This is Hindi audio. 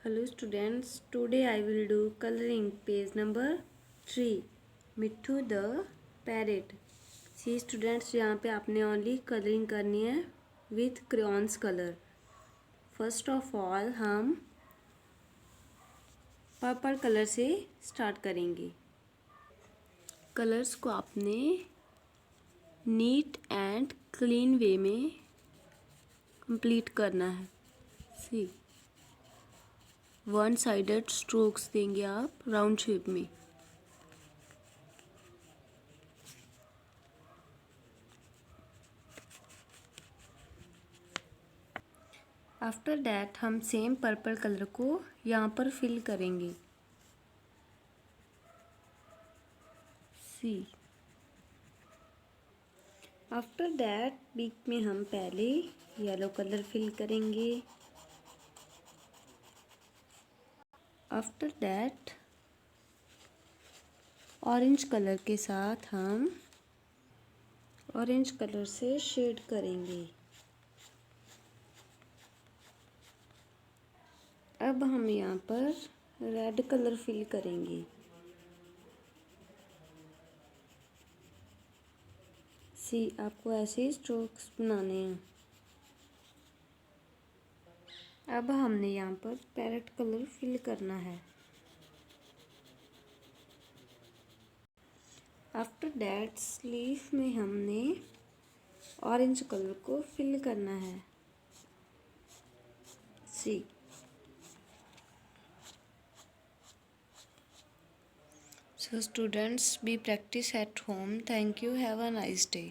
Hello students, today I will do coloring page number 3 Mitthu the parrot. See students, यहाँ पे आपने only coloring करनी है with crayons color. First of all हम पर्पल कलर से स्टार्ट करेंगे. कलर्स को आपने नीट एंड क्लीन वे में कंप्लीट करना है. सी वन साइडेड स्ट्रोक्स देंगे आप राउंड शेप में. आफ्टर दैट हम सेम पर्पल कलर को यहाँ पर फिल करेंगे. सी आफ्टर दैट बीच में हम पहले येलो कलर फिल करेंगे. आफ्टर दैट ऑरेंज कलर के साथ हम ऑरेंज कलर से शेड करेंगे. अब हम यहाँ पर रेड कलर फिल करेंगे. सी आपको ऐसे ही स्ट्रोक्स बनाने हैं. अब हमने यहाँ पर पैरेट कलर फिल करना है. आफ्टर दैट स्लीव में हमने ऑरेंज कलर को फिल करना है. सी So students, be practice at home. Thank you. Have a nice day.